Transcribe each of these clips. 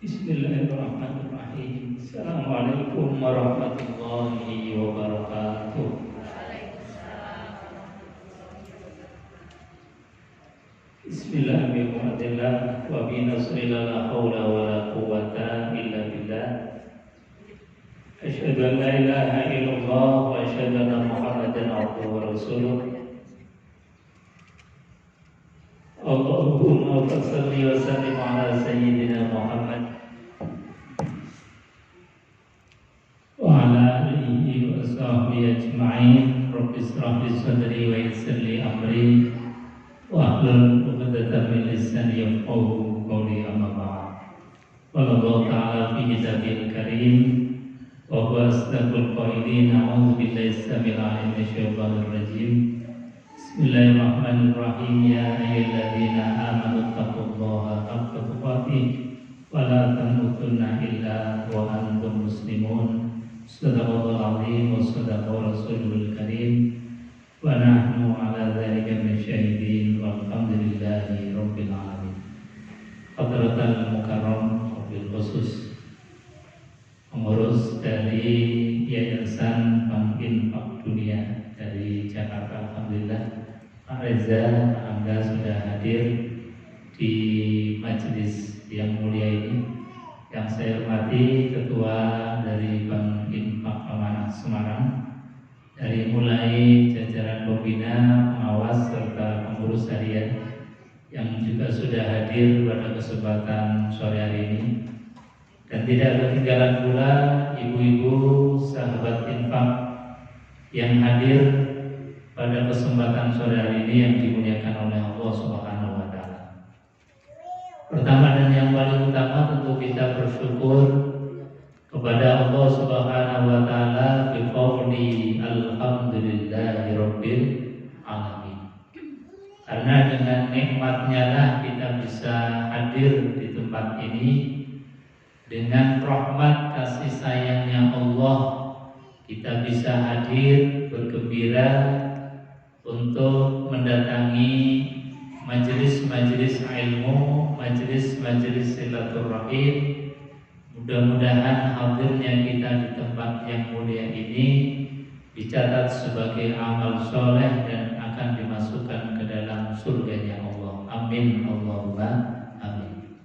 Bismillahirrahmanirrahim. Assalamualaikum warahmatullahi wabarakatuh. Bismillahirrahmanirrahim. Wa binasrillah la hawla wa la quwwata illa billah. Asyhadu an la ilaha illallah wa asyhadu anna Muhammadan abduhu wa rasuluh. Allahumma shalli wa sallim ala sayyidina Muhammad wa ala alihi wa sahbihi ajma'in. Rabbi shrah li sadri wa yassir li amri wa hlul 'uqdatam min lisani yafqahu qawli, amma ba'd. Qala Allah ta'ala fi kitabil karim wa huwa asdaqul qailin. A'udzu billahi samil 'alim minasy syaithanir rajim. Bismillahirrahmanirrahim. Ya ayyuhalladzina amanu taqullaha haqqa tuqatih wa la tamutunna illa wa antum muslimun. Shadaqallahul azim wa shadaqa rasulul karim wa nahnu ala dzalika minasyahidin walhamdulillahi rabbil alamin. Hadratal mukarram wabil khusus pengurus dari Yayasan Bank Infak Dunia dari Jakarta, alhamdulillah Pak Reza, Pak Angga sudah hadir di majelis yang mulia ini. Yang saya hormati Ketua dari Bank Infak Amanah Semarang, dari mulai jajaran pembina, pengawas serta pengurus harian yang juga sudah hadir pada kesempatan sore hari ini. Dan tidak ketinggalan pula ibu-ibu sahabat infak yang hadir pada kesempatan sore hari ini yang dimuliakan oleh Allah Subhanahu wa taala. Pertama dan yang paling utama tentu kita bersyukur kepada Allah Subhanahu wa taala biqauli alhamdulillahirabbil alamin. Karena dengan nikmatnya lah kita bisa hadir di tempat ini. Dengan rahmat kasih sayangnya Allah kita bisa hadir bergembira untuk mendatangi majelis-majelis ilmu, majelis-majelis silaturahim. Mudah-mudahan hadirnya kita di tempat yang mulia ini dicatat sebagai amal soleh dan akan dimasukkan ke dalam surganya Allah. Amin Allahumma amin.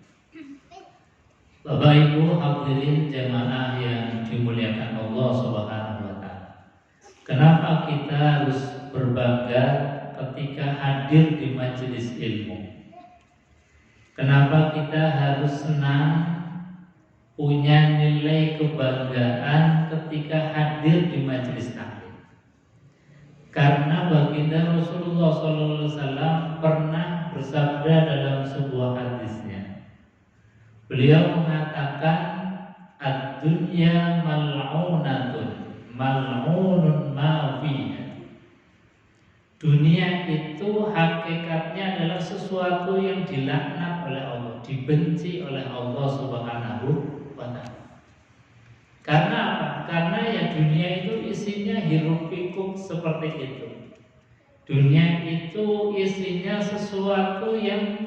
Bapak Ibu hadirin jamaah yang dimuliakan Allah Subhanahu wa taala. Kenapa kita harus berbangga ketika hadir di majelis ilmu? Kenapa kita harus senang, punya nilai kebanggaan ketika hadir di majelis taklim? Karena baginda Rasulullah SAW pernah bersabda dalam sebuah hadisnya. Beliau mengatakan, ad-dunya mal'unatun, mal'unun ma fiha. Dunia itu hakikatnya adalah sesuatu yang dilaknat oleh Allah, dibenci oleh Allah Subhanahu wa ta'ala. Karena apa? Karena ya dunia itu isinya hiruk pikuk seperti itu. Dunia itu isinya sesuatu yang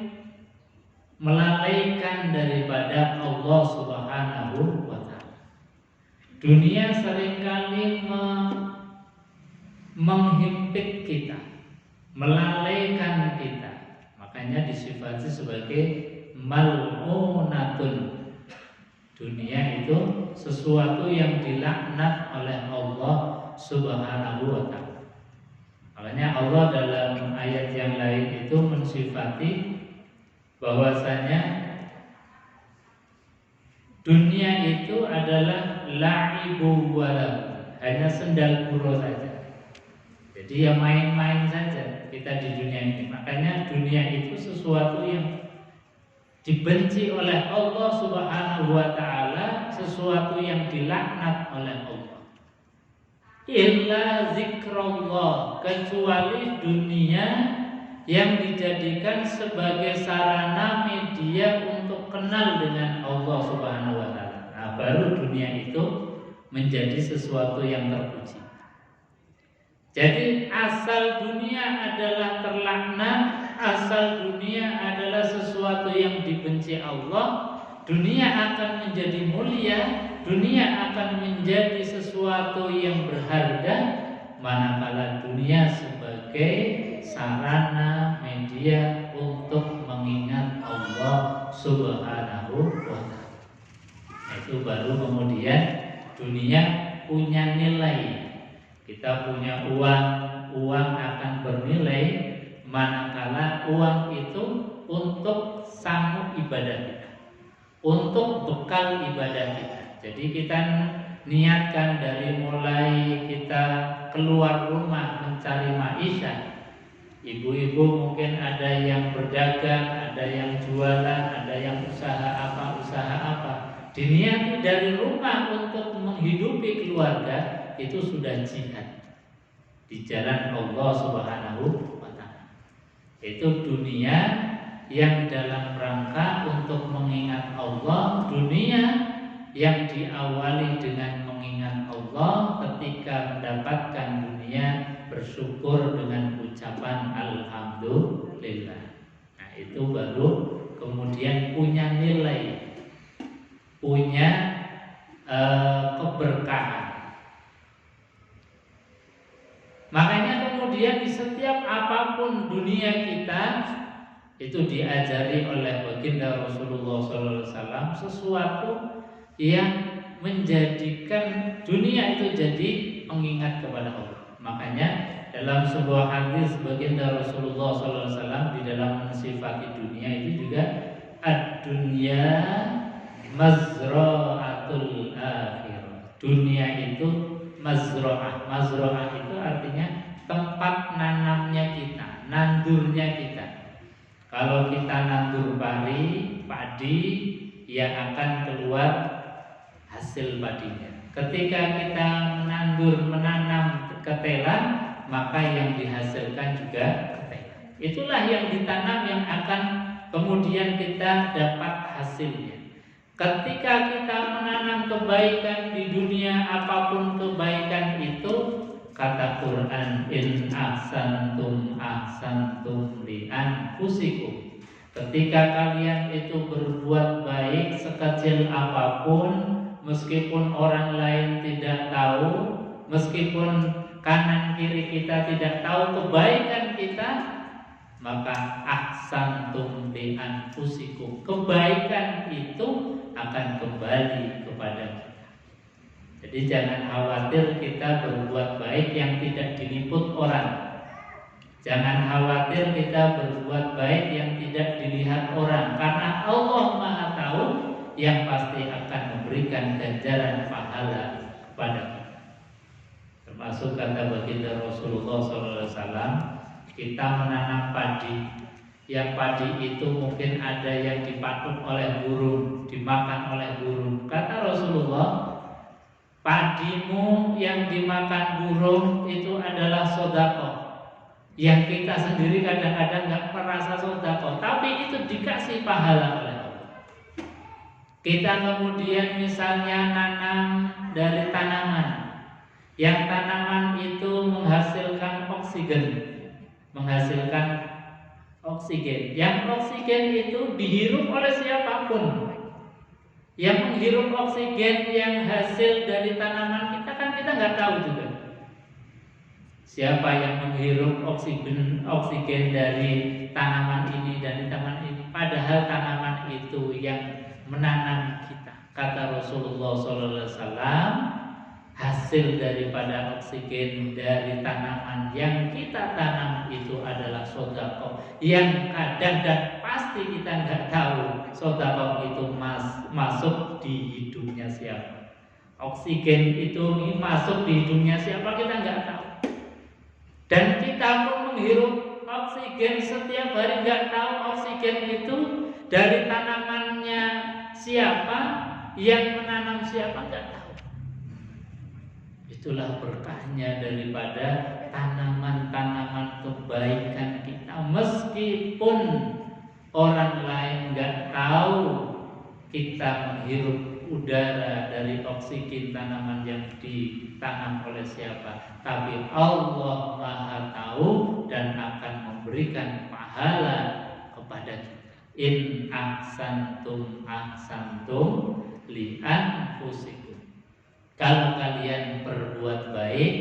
melalaikan daripada Allah Subhanahu wa ta'ala. Dunia seringkali menghimpit kita, melalaikan kita. Makanya disifati sebagai mal'unatun. Dunia itu sesuatu yang dilaknat oleh Allah Subhanahu wa ta'ala. Makanya Allah dalam ayat yang lain itu mensifati bahwasanya dunia itu adalah la'ibu walahu, hanya sendal gurau saja. Jadi ya main-main saja kita di dunia ini. Makanya dunia itu sesuatu yang dibenci oleh Allah Subhanahu wa ta'ala, sesuatu yang dilaknat oleh Allah. Illa zikrullah, kecuali dunia yang dijadikan sebagai sarana media untuk kenal dengan Allah Subhanahu wa ta'ala. Nah, baru dunia itu menjadi sesuatu yang terpuji. Jadi asal dunia adalah terlaknat, asal dunia adalah sesuatu yang dibenci Allah, dunia akan menjadi mulia, dunia akan menjadi sesuatu yang berharga, manakala dunia sebagai sarana media untuk mengingat Allah Subhanahu wa Ta'ala. Itu baru kemudian dunia punya nilai. Kita punya uang, uang akan bernilai manakala uang itu untuk sanggup ibadah kita, untuk bekal ibadah kita. Jadi kita niatkan dari mulai kita keluar rumah mencari maisha. Ibu-ibu mungkin ada yang berdagang, ada yang jualan, ada yang usaha apa. Diniati dari rumah untuk menghidupi keluarga, itu sudah jihad di jalan Allah Subhanahu wa Ta'ala. Itu dunia yang dalam rangka untuk mengingat Allah, dunia yang diawali dengan mengingat Allah. Ketika mendapatkan dunia, bersyukur dengan ucapan alhamdulillah. Nah, itu baru kemudian punya nilai, punya keberkahan. Makanya kemudian di setiap apapun dunia kita itu diajari oleh baginda Rasulullah SAW sesuatu yang menjadikan dunia itu jadi mengingat kepada Allah. Makanya dalam sebuah hadis baginda Rasulullah SAW di dalam mensifati dunia itu juga ad-dunya mazra'atul akhirah. Dunia itu mazra'ah. Mazra'ah itu artinya tempat nanamnya kita, nandurnya kita. Kalau kita nandur padi, yang akan keluar hasil padinya. Ketika kita menanam ketelan, maka yang dihasilkan juga ketelan. Itulah yang ditanam yang akan kemudian kita dapat hasilnya. Ketika kita menanam kebaikan di dunia, apapun kebaikan itu, kata Quran, in ahsantum li anfusikum. Ketika kalian itu berbuat baik sekecil apapun, meskipun orang lain tidak tahu, meskipun kanan kiri kita tidak tahu kebaikan kita, maka ahsantum li anfusikum. Kebaikan itu akan kembali kepada kita. Jadi jangan khawatir kita berbuat baik yang tidak diliput orang. Jangan khawatir kita berbuat baik yang tidak dilihat orang, karena Allah Maha Tahu yang pasti akan memberikan ganjaran pahala kepada kita. Termasuk kata baginda Rasulullah SAW, kita menanam padi. Yang padi itu mungkin ada yang dipatuk oleh burung, dimakan oleh burung. Kata Rasulullah, padimu yang dimakan burung itu adalah sedekah. Yang kita sendiri kadang-kadang nggak merasa sedekah, tapi itu dikasih pahala oleh Allah. Kita kemudian misalnya nanam dari tanaman, yang tanaman itu menghasilkan oksigen. Yang oksigen itu dihirup oleh siapapun. Yang menghirup oksigen yang hasil dari tanaman kita kan kita nggak tahu juga. Siapa yang menghirup oksigen dari tanaman ini, dari tanaman ini, padahal tanaman itu yang menanam kita. Kata Rasulullah SAW, hasil daripada oksigen dari tanaman yang kita tanam itu adalah sedekah, yang kadang dan pasti kita nggak tahu sedekah itu masuk di hidungnya siapa. Oksigen itu masuk di hidungnya siapa kita nggak tahu. Dan kita pun menghirup oksigen setiap hari, nggak tahu oksigen itu dari tanamannya siapa, yang menanam siapa nggak tahu. Itulah berkahnya daripada tanaman-tanaman kebaikan kita. Meskipun orang lain nggak tahu kita menghirup udara dari oksigen tanaman yang ditanam oleh siapa, tapi Allah Maha Tahu dan akan memberikan pahala kepada kita. In ahsantum ahsantum li anfusikum. Kalau kalian berbuat baik,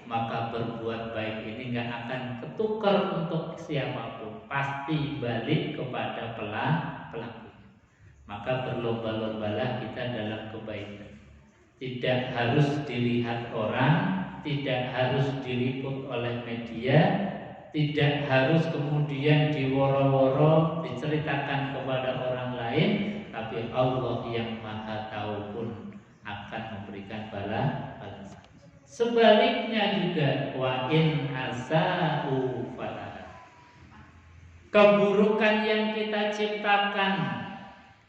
maka berbuat baik ini nggak akan ketukar untuk siapapun, pasti balik kepada pelaku. Maka berlomba-lombalah kita dalam kebaikan. Tidak harus dilihat orang, tidak harus diliput oleh media, tidak harus kemudian diworo-woro diceritakan kepada orang lain, tapi Allah yang Maha Tahu pun akan memberikan balasan. Sebaliknya juga wa in asa'u falaha. Keburukan yang kita ciptakan,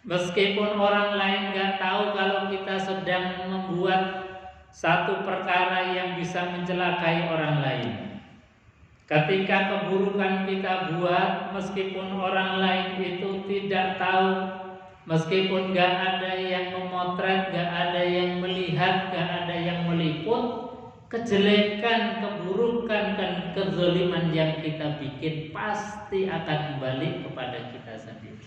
meskipun orang lain nggak tahu kalau kita sedang membuat satu perkara yang bisa mencelakai orang lain. Ketika keburukan kita buat, meskipun orang lain itu tidak tahu, meskipun gak ada yang memotret, gak ada yang melihat, gak ada yang meliput, kejelekan, keburukan, dan kezaliman yang kita bikin pasti akan kembali kepada kita sendiri.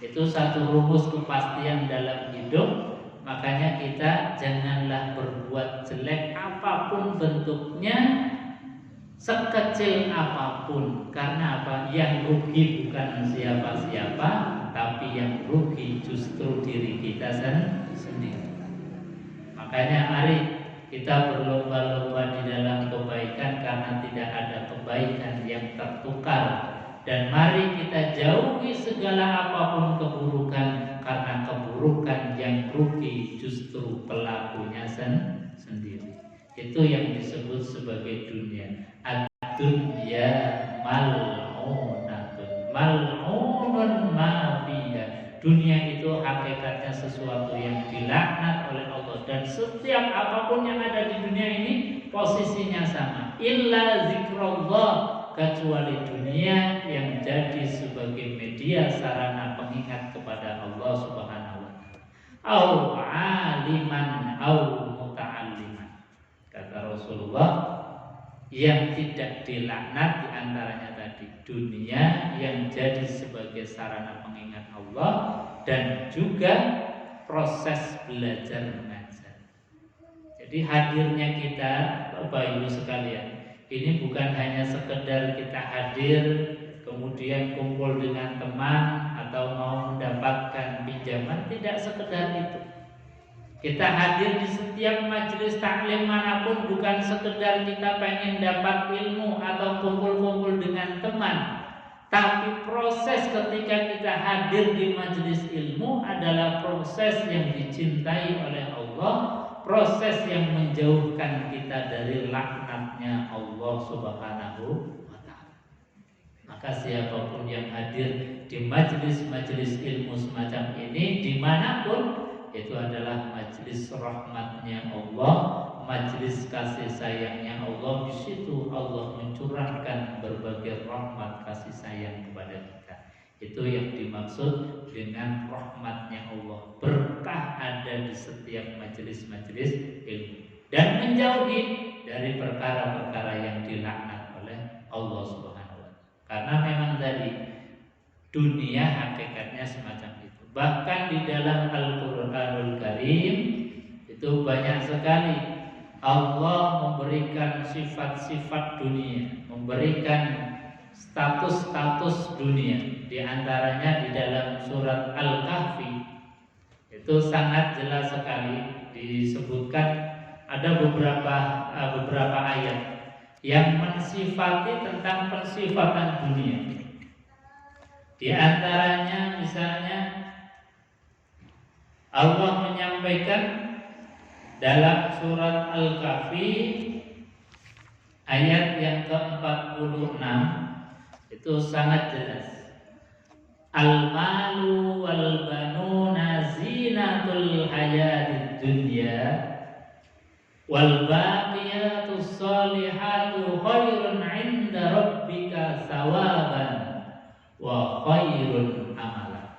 Itu satu rumus kepastian dalam hidup. Makanya kita janganlah berbuat jelek apapun bentuknya, sekecil apapun. Karena apa? Yang rugi bukan siapa-siapa, tapi yang rugi justru diri kita sendiri. Makanya mari kita berlomba-lomba di dalam kebaikan, karena tidak ada kebaikan yang tertukar. Dan mari kita jauhi segala apapun keburukan, karena keburukan yang rugi justru pelakunya sendiri. Itu yang disebut sebagai dunia. Ad-dunya mal'unatun, mal'unun ma fiha. Dunia itu hakikatnya sesuatu yang dilaknat oleh Allah, dan setiap apapun yang ada di dunia ini posisinya sama. Illa zikrullah, kecuali dunia yang jadi sebagai media sarana pengingat kepada Allah Subhanahu wa taala. Au aliman au muta'alliman. Kata Rasulullah, yang tidak dilaknat diantaranya tadi dunia yang jadi sebagai sarana pengingat Allah, dan juga proses belajar mengajar. Jadi hadirnya kita, Bapak Ibu sekalian, ini bukan hanya sekedar kita hadir kemudian kumpul dengan teman atau mau mendapatkan pinjaman, tidak sekedar itu. Kita hadir di setiap majelis taklim manapun bukan sekedar kita pengen dapat ilmu atau kumpul-kumpul dengan teman, tapi proses ketika kita hadir di majelis ilmu adalah proses yang dicintai oleh Allah, proses yang menjauhkan kita dari laknatnya Allah Subhanahu wa ta'ala. Maka siapapun yang hadir di majelis-majelis ilmu semacam ini dimanapun, itu adalah majelis rahmatnya Allah, majelis kasih sayangnya Allah. Di situ Allah mencurahkan berbagai rahmat kasih sayang kepada kita. Itu yang dimaksud dengan rahmatnya Allah. Berkah ada di setiap majelis-majelis ilmu, dan menjauhi dari perkara-perkara yang dilaknat oleh Allah Subhanahu wa taala. Karena memang tadi dunia hakikatnya semacam itu. Bahkan di dalam Al-Quranul Karim itu banyak sekali Allah memberikan sifat-sifat dunia, memberikan status-status dunia. Di antaranya di dalam surat Al-Kahfi itu sangat jelas sekali disebutkan, ada beberapa ayat yang mensifati tentang pensifatan dunia. Di antaranya misalnya Allah menyampaikan dalam surat Al-Kahfi ayat yang ke-46 itu sangat jelas. Al-malu wal banuna zinatul hayatid dunya wal baqiyatus salihatu khairun 'inda rabbika thawaban wa khairun amala.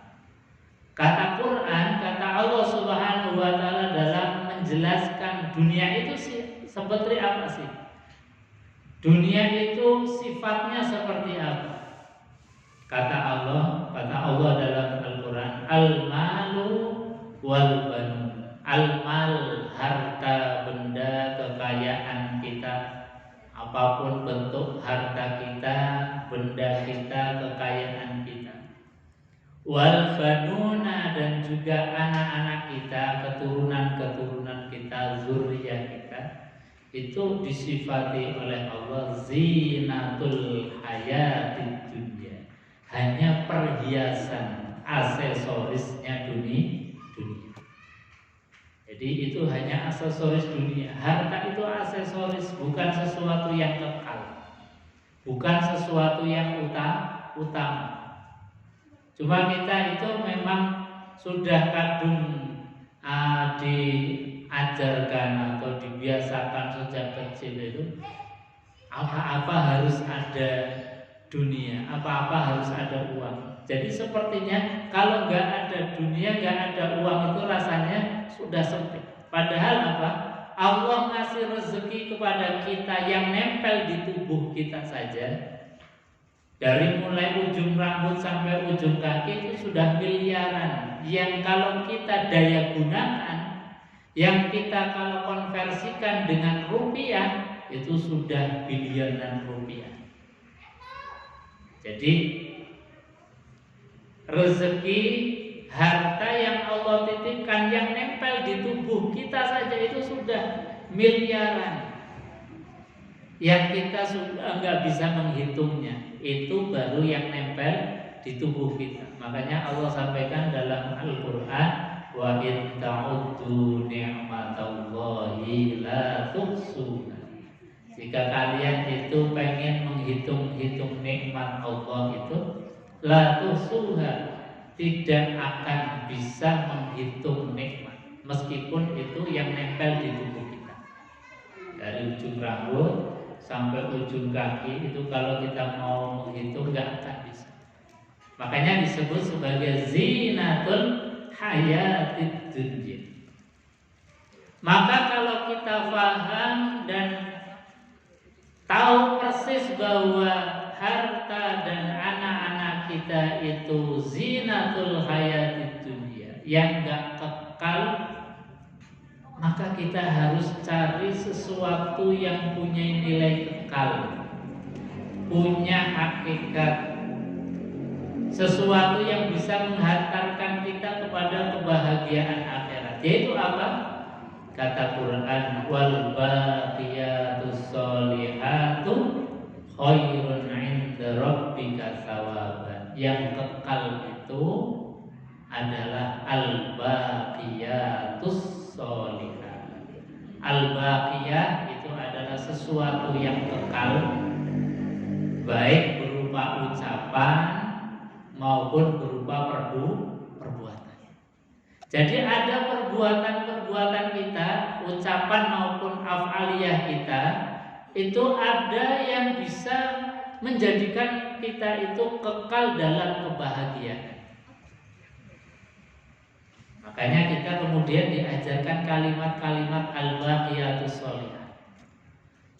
Kata Quran, kata Allah Subhanahu wa taala dalam menjelaskan dunia itu seperti apa sih? Dunia itu sifatnya seperti apa? Kata Allah dalam benda kita, kekayaan kita. Wal banuna, dan juga anak-anak kita, keturunan-keturunan kita, zuriyah kita, itu disifati oleh Allah zinatul hayatid dunya, hanya perhiasan, aksesorisnya dunia. Jadi itu hanya aksesoris dunia. Harta itu aksesoris, bukan sesuatu yang kekal, bukan sesuatu yang utama. Cuma kita itu memang sudah kadung diajarkan atau dibiasakan sejak kecil itu apa-apa harus ada dunia, apa-apa harus ada uang. Jadi sepertinya kalau nggak ada dunia, nggak ada uang itu rasanya sudah sempit. Padahal apa? Allah ngasih rezeki kepada kita yang nempel di tubuh kita saja. Dari mulai ujung rambut sampai ujung kaki itu sudah miliaran. Yang kalau kita daya gunakan, yang kita kalau konversikan dengan rupiah, itu sudah biliaran rupiah. Jadi rezeki, harta yang Allah titipkan yang nempel di tubuh kita saja itu sudah miliaran. Yang kita sudah nggak bisa menghitungnya, itu baru yang nempel di tubuh kita. Makanya Allah sampaikan dalam Al-Quran, wa in ta'uddu ni'matallahi la tuhsuha. Jika kalian itu pengen menghitung-hitung nikmat Allah itu, la tuhsuha, tidak akan bisa menghitung nikmat, meskipun itu yang nempel di tubuh kita. Dari ujung rambut sampai ujung kaki itu kalau kita mau menghitung nggak akan bisa. Makanya disebut sebagai zinatul hayatid dunya. Maka kalau kita paham dan tahu persis bahwa harta dan anak-anak kita itu zinatul hayatid dunya yang nggak kekal, maka kita harus cari sesuatu yang punya nilai kekal, punya hakikat, sesuatu yang bisa menghantarkan kita kepada kebahagiaan akhirat. Yaitu apa? Kata Quran, wal baqiyatus sholihatu khairun 'inda rabbika thawaban. Yang kekal itu adalah al baqiyatus sholihah. Al-baqiyah itu adalah sesuatu yang kekal, baik berupa ucapan maupun berupa perbuatan. Jadi ada perbuatan-perbuatan kita, ucapan maupun af'aliyah kita, itu ada yang bisa menjadikan kita itu kekal dalam kebahagiaan. Makanya kita kemudian diajarkan kalimat-kalimat al-baqiyatus sholihah.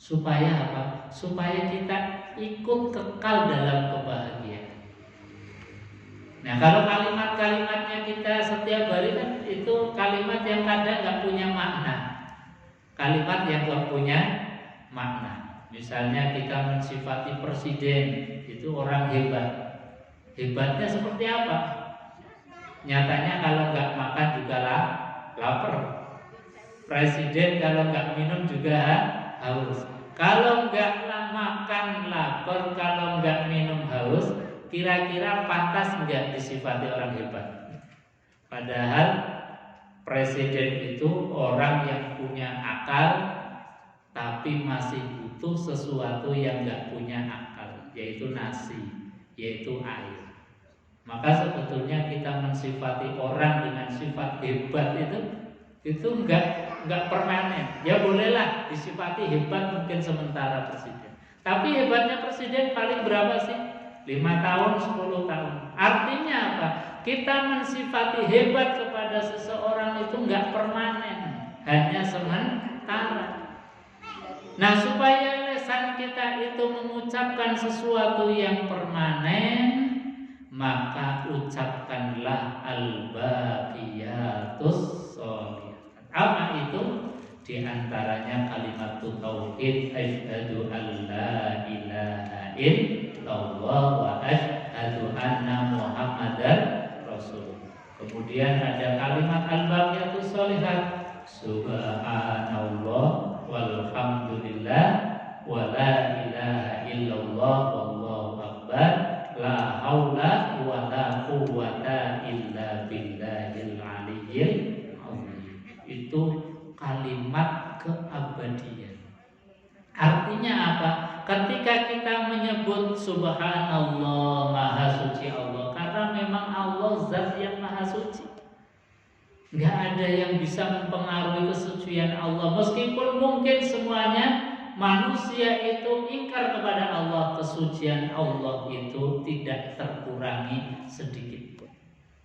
Supaya apa? Supaya kita ikut kekal dalam kebahagiaan. Nah, kalau kalimat-kalimatnya kita setiap hari kan itu kalimat yang kadang nggak punya makna. Kalimat yang nggak punya makna. Misalnya kita mensifati presiden, itu orang hebat. Hebatnya seperti apa? Nyatanya kalau nggak makan juga lapar. Presiden kalau nggak minum juga haus. Kalau nggak makan lapar, kalau nggak minum haus, kira-kira pantas nggak disifati orang hebat? Padahal presiden itu orang yang punya akal, tapi masih butuh sesuatu yang nggak punya akal, yaitu nasi, yaitu air. Maka sebetulnya kita mensifati orang dengan sifat hebat itu enggak permanen. Ya bolehlah disifati hebat mungkin sementara presiden. Tapi hebatnya presiden paling berapa sih? 5 tahun, 10 tahun. Artinya apa? Kita mensifati hebat kepada seseorang itu enggak permanen, hanya sementara. Nah, supaya lisan kita itu mengucapkan sesuatu yang permanen, maka ucapkanlah al-baqiyatus sholihah. Apa itu? Di antaranya kalimat tauhid, asyhadu an la ilaha illallah illallah wa asyhadu anna Muhammadar Rasul. Kemudian ada kalimat al-baqiyatus sholihat, subhanallah walhamdulillah wa la ilaha illallah wallahu akbar la haula wa la quwwata illa billahil aliyyil azim. Itu kalimat keabadian. Artinya apa? Ketika kita menyebut subhanallah, maha suci Allah, karena memang Allah zat yang maha suci, nggak ada yang bisa mempengaruhi kesucian Allah. Meskipun mungkin semuanya manusia itu ingkar kepada Allah, kesucian Allah itu tidak terkurangi sedikit pun.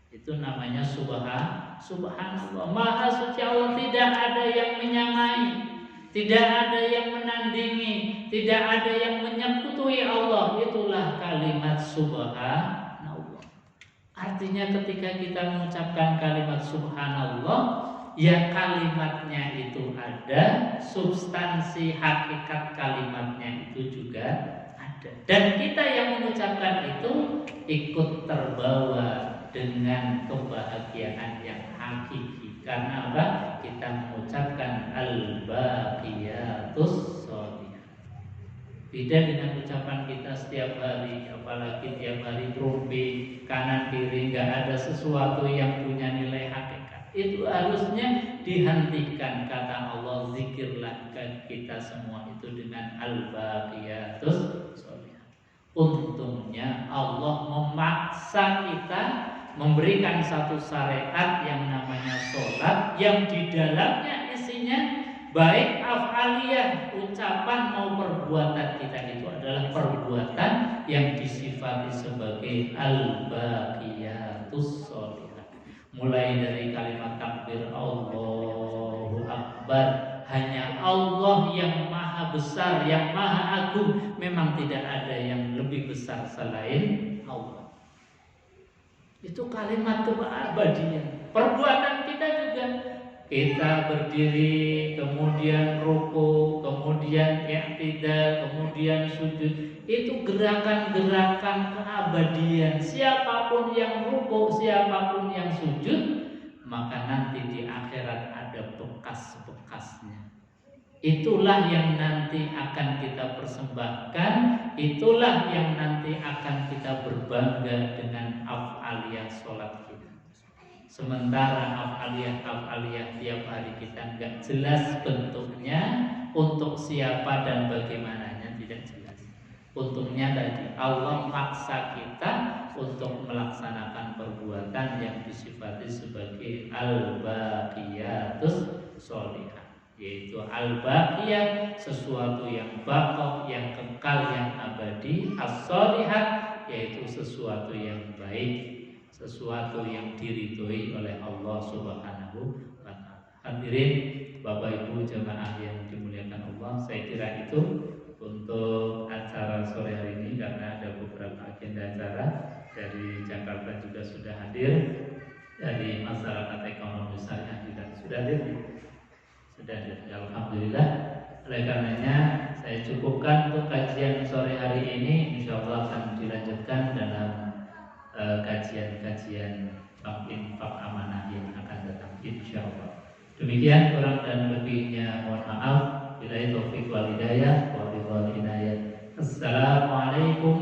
Itu namanya subhanallah, maha suci Allah, tidak ada yang menyamai, tidak ada yang menandingi, tidak ada yang menyekutuhi Allah. Itulah kalimat subhanallah. Artinya ketika kita mengucapkan kalimat subhanallah, ya kalimatnya itu ada, substansi hakikat kalimatnya itu juga ada. Dan kita yang mengucapkan itu ikut terbawa dengan kebahagiaan yang hakiki. Karena apa? Kita mengucapkan al-baqiyatus sholihah. Beda dengan ucapan kita setiap hari, apalagi tiap hari terumpi kanan kiri, nggak ada sesuatu yang punya nilai hakikat. Itu harusnya dihentikan. Kata Allah, zikirlah kita semua itu dengan al-baqiyatus sholihah. Untungnya Allah memaksa kita memberikan satu syariat yang namanya sholat, yang di dalamnya isinya baik af'aliyah, ucapan mau perbuatan kita itu adalah perbuatan yang disifati sebagai al-baqiyatus sholihah. Mulai dari kalimat takbir Allahu Akbar, hanya Allah yang maha besar, yang maha agung, memang tidak ada yang lebih besar selain Allah. Itu kalimat keabadian. Perbuatan kita juga, kita berdiri, kemudian ruku, kemudian i'tidal, kemudian sujud. Itu gerakan-gerakan keabadian. Siapapun yang ruku, siapapun yang sujud, maka nanti di akhirat ada bekas-bekasnya. Itulah yang nanti akan kita persembahkan, itulah yang nanti akan kita berbangga dengan af'aliyah sholat kita. Sementara af'aliyah tiap hari kita nggak jelas bentuknya, untuk siapa dan bagaimananya tidak jelas. Untungnya tadi Allah maksa kita untuk melaksanakan perbuatan yang disifati sebagai al-baqiyatus sholihah, yaitu al-baqiyah, sesuatu yang baqah, yang kekal, yang abadi, as-sholihah, yaitu sesuatu yang baik, sesuatu yang diridhoi oleh Allah Subhanahu wa ta'ala. Hadirin Bapak Ibu jamaah yang dimuliakan Allah, saya kira itu untuk acara sore hari ini, karena ada beberapa agenda acara. Dari Jakarta juga sudah hadir, dari masyarakat ekonomi syariah juga sudah hadir. Alhamdulillah. Oleh karenanya saya cukupkan untuk kajian sore hari ini. Insya Allah akan dilanjutkan dalam kajian-kajian infak amanah yang akan datang, insya Allah. Demikian, kurang dan lebihnya mohon maaf. Billahi taufiq wal hidayah wa billahi hidayah. Assalamualaikum